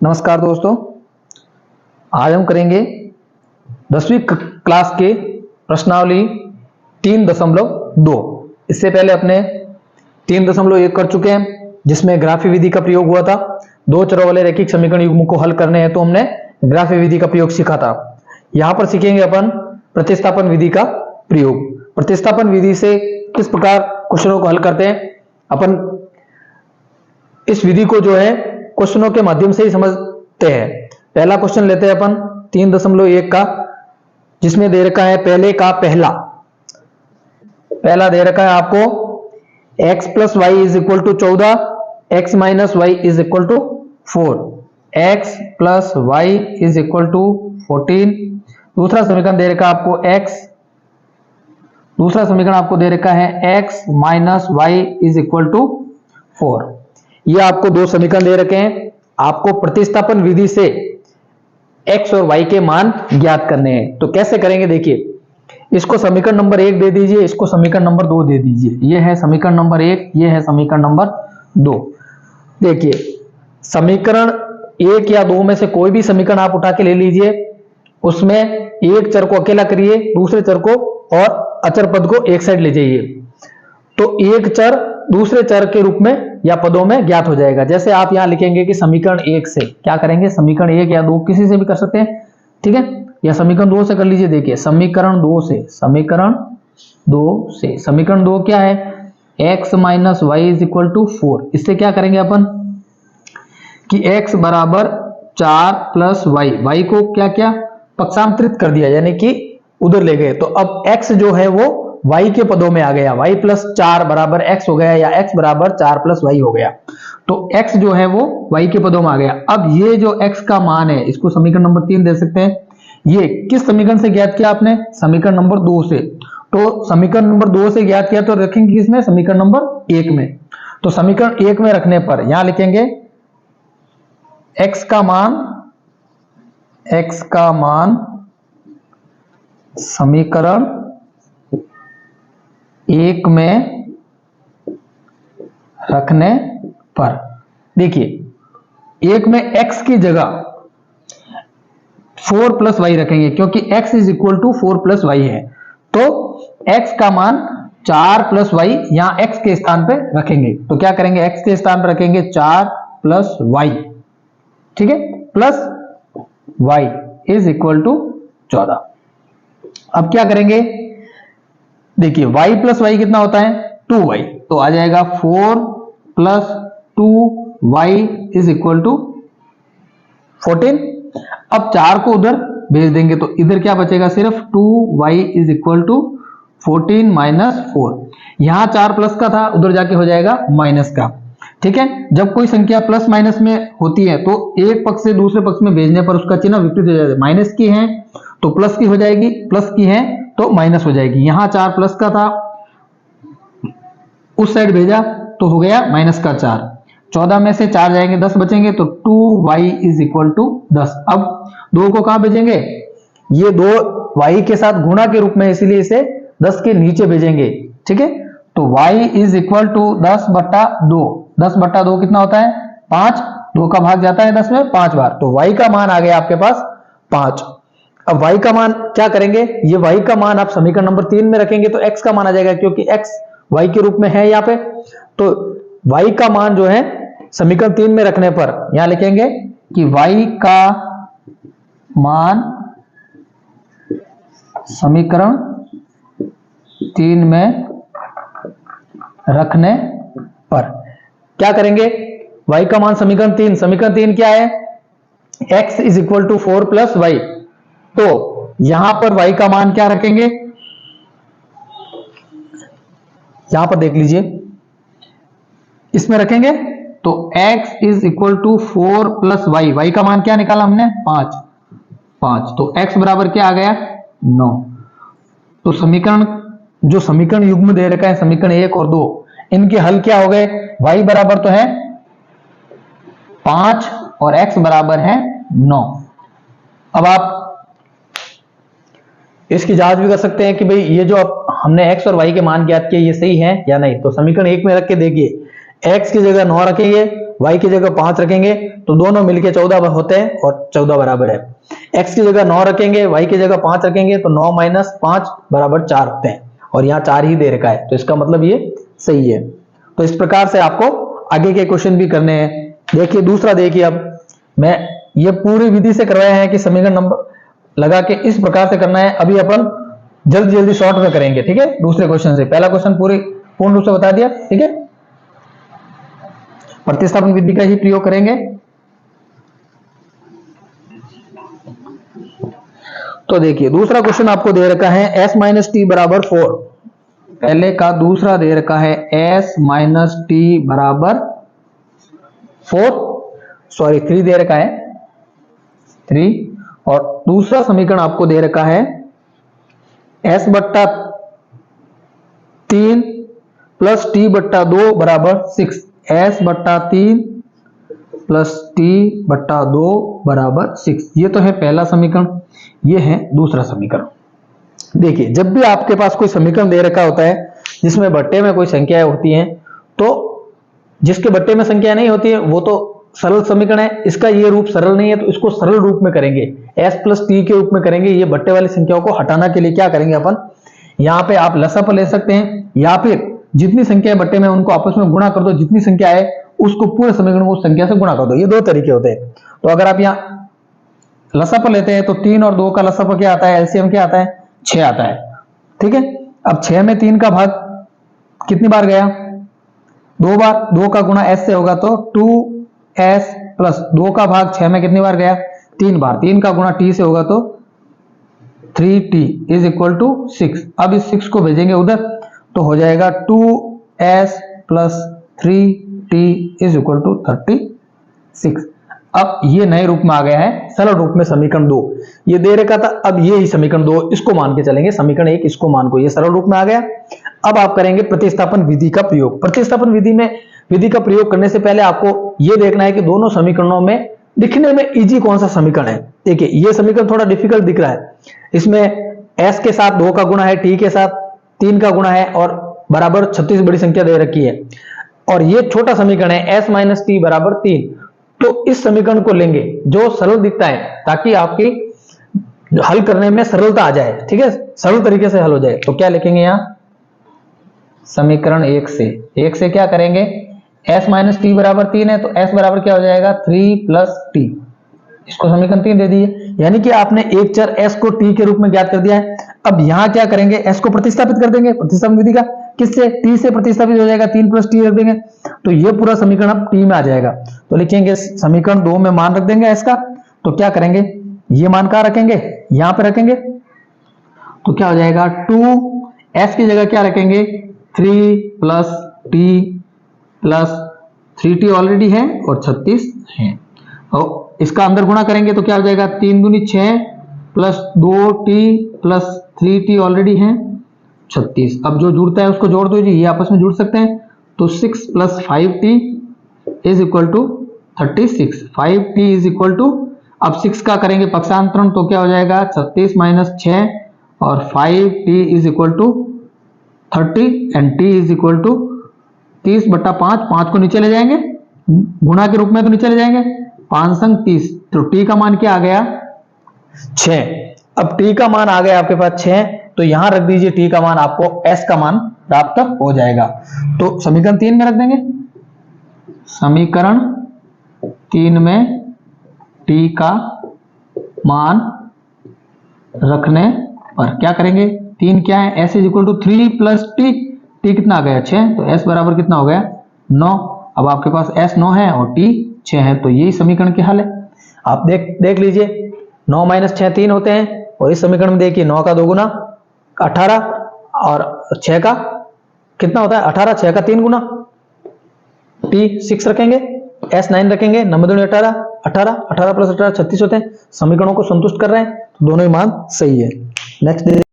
नमस्कार दोस्तों, आज हम करेंगे 10वीं क्लास के प्रश्नावली 3.2। इससे पहले अपने 3.1 कर चुके हैं, जिसमें ग्राफी विधि का प्रयोग हुआ था। दो चरों वाले रैखिक समीकरण युग्म को हल करने हैं तो हमने ग्राफी विधि का प्रयोग सीखा था। यहां पर सीखेंगे अपन प्रतिस्थापन विधि का प्रयोग। प्रतिस्थापन विधि से किस प्रकार क्वेश्चनों को हल करते हैं, अपन इस विधि को जो है क्वेश्चनों के माध्यम से ही समझते हैं। पहला क्वेश्चन लेते हैं अपन 3.1 का, जिसमें दे रखा है पहले का पहला दे रखा है आपको x plus Y is equal to 14, x minus Y is equal to 4, x plus Y is equal to 14। दूसरा समीकरण दे रखा है आपको दे रखा है x minus Y is equal to 4। ये आपको दो समीकरण दे रखे हैं। आपको प्रतिस्थापन विधि से x और y के मान ज्ञात करने हैं। तो कैसे करेंगे, देखिए, इसको समीकरण नंबर 1 दे दीजिए, इसको समीकरण नंबर 2 दे दीजिए। ये है समीकरण नंबर 1, ये है समीकरण नंबर 2। देखिए, समीकरण 1 या 2 में से कोई भी समीकरण आप उठा के ले लीजिए, उसमें एक चर को अकेला करिए, दूसरे चर को और अचर पद को एक साइड ले जाइए, तो एक चर दूसरे चर के रूप में या पदों में ज्ञात हो जाएगा। जैसे आप यहां लिखेंगे कि समीकरण 1 से क्या करेंगे, समीकरण 1 या 2 किसी से भी कर सकते हैं, ठीक है, या समीकरण 2 से कर लीजिए। देखिए, समीकरण 2 क्या है, x minus Y is equal to 4। इससे क्या करेंगे अपन कि x बराबर 4 प्लस वाई, वाई को क्या क्या पक्षांतरित कर दिया, यानी कि उधर ले गए। तो अब x जो है वो y के पदों में आ गया, y प्लस 4 बराबर x हो गया, या x बराबर 4 प्लस वाई हो गया। तो x जो है वो y के पदों में आ गया। अब ये जो x का मान है, इसको समीकरण नंबर 3 दे सकते हैं। ये किस समीकरण से ज्ञात किया आपने, समीकरण नंबर 2 से। तो समीकरण नंबर 2 से ज्ञात किया तो रखेंगे किसमें, समीकरण नंबर 1 में। तो समीकरण 1 में रखने पर यहां लिखेंगे x का मान समीकरण 1 में रखने पर, देखिए 1 में x की जगह 4 प्लस वाई रखेंगे, क्योंकि x is equal to 4 plus Y है। तो x का मान 4 प्लस वाई यहां x के स्थान पे रखेंगे। तो क्या करेंगे, x के स्थान पर रखेंगे 4 प्लस वाई, ठीक है, plus y is equal to 14। अब क्या करेंगे, देखिए y प्लस वाई कितना होता है, 2y, तो आ जाएगा 4 plus 2y is equal to 14। अब 4 को उधर भेज देंगे तो इधर क्या बचेगा, सिर्फ 2y is equal to 14 minus 4। यहां 4 प्लस का था, उधर जाके हो जाएगा माइनस का, ठीक है। जब कोई संख्या प्लस माइनस में होती है तो एक पक्ष से दूसरे पक्ष में भेजने पर उसका चिन्ह विपरीत हो जाएगा। माइनस की है तो प्लस की हो जाएगी, प्लस की है तो माइनस हो जाएगी। यहां 4 प्लस का था, उस साइड भेजा तो हो गया माइनस का 4। 14 में से 4 जाएंगे, 10 बचेंगे, तो 2y इज इक्वल टू 10। अब 2 को कहां भेजेंगे, ये 2 y के साथ गुणा के रूप में, इसीलिए इसे 10 के नीचे भेजेंगे, ठीक है। तो y इज इक्वल टू 10/2। 10/2 कितना होता है, 5। 2 का भाग जाता है 10 में 5 बार, तो y का मान आ गया आपके पास 5। अब y का मान क्या करेंगे, ये y का मान आप समीकरण नंबर 3 में रखेंगे तो x का मान आ जाएगा, क्योंकि x y के रूप में है यहाँ पे। तो y का मान जो है समीकरण 3 में रखने पर यहां लिखेंगे कि y का मान समीकरण 3 में रखने पर क्या करेंगे, y का मान समीकरण 3 क्या है, x is equal to 4 plus Y. तो यहां पर y का मान क्या रखेंगे, यहां पर देख लीजिए, इसमें रखेंगे तो x is equal to 4 plus Y. Y का मान क्या निकाला हमने, 5। तो x बराबर क्या आ गया, 9। तो समीकरण युग्म दे रखा है, समीकरण 1 और 2, इनके हल क्या हो गए, y बराबर तो है 5 और x बराबर है 9। अब आप इसकी जांच भी कर सकते हैं कि भाई ये जो हमने x और y के मान ज्ञात किए ये सही है या नहीं। तो समीकरण 1 में रख के देखिए, x की जगह 9 रखेंगे y की जगह 5 रखेंगे तो दोनों मिलके 14 होते हैं और 14 बराबर है। x की जगह 9 रखेंगे, y की जगह 5 रखेंगे तो 9 माइनस 5 बराबर 4 होते हैं और यहाँ 4 ही दे रखा है, तो इसका मतलब ये सही है। तो इस प्रकार से आपको आगे के क्वेश्चन भी करने हैं। देखिए दूसरा, देखिए अब मैं ये पूरी विधि से करवाया है कि समीकरण नंबर लगा के इस प्रकार से करना है। अभी अपन जल्दी जल्दी शॉर्ट में करेंगे, ठीक है। दूसरे क्वेश्चन से पहला क्वेश्चन पूर्ण रूप से बता दिया, ठीक है। प्रतिस्थापन विधि का ही प्रयोग करेंगे। तो देखिए दूसरा क्वेश्चन आपको दे रखा है s माइनस टी बराबर 4। पहले का दूसरा दे रखा है s माइनस टी बराबर 3 दे रखा है 3, और दूसरा समीकरण आपको दे रखा है s बट्टा 3 प्लस टी बट्टा 2 बराबर 6। s बट्टा 3 प्लस टी बट्टा 2 बराबर 6। ये तो है पहला समीकरण, ये है दूसरा समीकरण। देखिए जब भी आपके पास कोई समीकरण दे रखा होता है जिसमें बट्टे में कोई संख्याएं होती हैं, तो जिसके बट्टे में संख्या नहीं होती है वो तो सरल समीकरण है। इसका ये रूप सरल नहीं है तो इसको सरल रूप में करेंगे, s प्लस टी के रूप में करेंगे। ये बट्टे वाली संख्याओं को हटाने के लिए क्या करेंगे अपन, यहाँ पे आप लसाप ले सकते हैं या फिर जितनी संख्या है बट्टे में उनको आपस में गुणा कर दो, जितनी संख्या है उसको पूरे समीकरण को उस संख्या से गुणा कर दो। ये दो तरीके होते हैं। तो अगर आप यहाँ लसाप लेते हैं तो 3 और 2 का लसाप क्या आता है, एलसीएम क्या आता है, 6 आता है, ठीक है। अब 6 में 3 का भाग कितनी बार गया, 2 बार। 2 का गुणा s से होगा तो 2s प्लस 2 का भाग 6 में कितनी बार गया, 3 बार। 3 का गुणा t से होगा तो 3t इज इक्वल टू 6। अब इस 6 को भेजेंगे उधर तो हो जाएगा 2s plus 3t is equal to 36। अब ये नए रूप में आ गया है, सरल रूप में समीकरण 2 ये दे रखा था। अब ये ही समीकरण 2 इसको मान के चलेंगे, समीकरण 1 इसको मान को, ये सरल रूप में आ गया। अब आप करेंगे प्रतिस्थापन विधि का प्रयोग। प्रतिस्थापन विधि का प्रयोग करने से पहले आपको ये देखना है कि दोनों समीकरणों में दिखने में इजी कौन सा समीकरण है। देखिए ये समीकरण थोड़ा डिफिकल्ट दिख रहा है, इसमें s के साथ 2 का गुणा है, t के साथ 3 का गुणा है और बराबर 36 बड़ी संख्या दे रखी है, और ये छोटा समीकरण है s माइनस टी बराबर 3। तो इस समीकरण को लेंगे जो सरल दिखता है ताकि आपकी हल करने में सरलता आ जाए, ठीक है, सरल तरीके से हल हो जाए। तो क्या लिखेंगे यहाँ, समीकरण 1 से क्या करेंगे, s माइनस टी बराबर 3 है तो s बराबर क्या हो जाएगा 3 प्लस टी, इसको समीकरण 3 दे दिए। यानी कि आपने एक चर s को t के रूप में ज्ञात कर दिया है। अब यहाँ क्या करेंगे, s को प्रतिस्थापित कर देंगे प्रतिस्थापन विधि का, किससे, t से प्रतिस्थापित हो जाएगा, 3 प्लस टी रख देंगे तो ये पूरा समीकरण अब t में आ जाएगा। तो लिखेंगे समीकरण 2 में मान रख देंगे s का, तो क्या करेंगे, ये मान कहाँ रखेंगे, यहाँ पे रखेंगे। तो क्या हो जाएगा 2s की जगह क्या रखेंगे 3 plus T plus 3t already है और 36 है, और इसका अंदर गुणा करेंगे तो क्या हो जाएगा 3 दूनी 6 plus 2t plus 3t already है 36। अब जो जुड़ता है उसको जोड़ दो जी, ये आपस में जुड़ सकते हैं। तो 6 plus 5t is equal to 36। 5t is equal to, अब 6 का करेंगे पक्षांतरण तो क्या हो जाएगा 36 माइनस 6 और 5t is equal to 30 and t is equal to 30 बट्टा 5 को नीचे ले जाएंगे, गुणा के रूप में तो नीचे ले जाएंगे, 5 संग 30, तो t का मान क्या आ गया 6। अब t का मान आ गया आपके पास 6, तो यहां रख दीजिए t का मान, आपको s का मान प्राप्त हो जाएगा। तो समीकरण 3 में रख देंगे, समीकरण 3 में t का मान रखने पर क्या करेंगे, 3 क्या है, s is equal to 3 plus T, t कितना आ गया 6, तो s बराबर कितना हो गया 9। अब आपके पास s 9 है और t 6 है, तो यही समीकरण के हल है। आप देख लीजिए 9 माइनस 6 3 होते हैं, और इस समीकरण में देखिए 9 का 2 गुना 18 और 6 का कितना होता है 18, 6 का 3 गुना, t 6 रखेंगे, s 9 रखेंगे, 9 दूनी 18, 18 प्लस 18 36 होते हैं। समीकरणों को संतुष्ट कर रहे हैं तो दोनों ही मान सही है। नेक्स्ट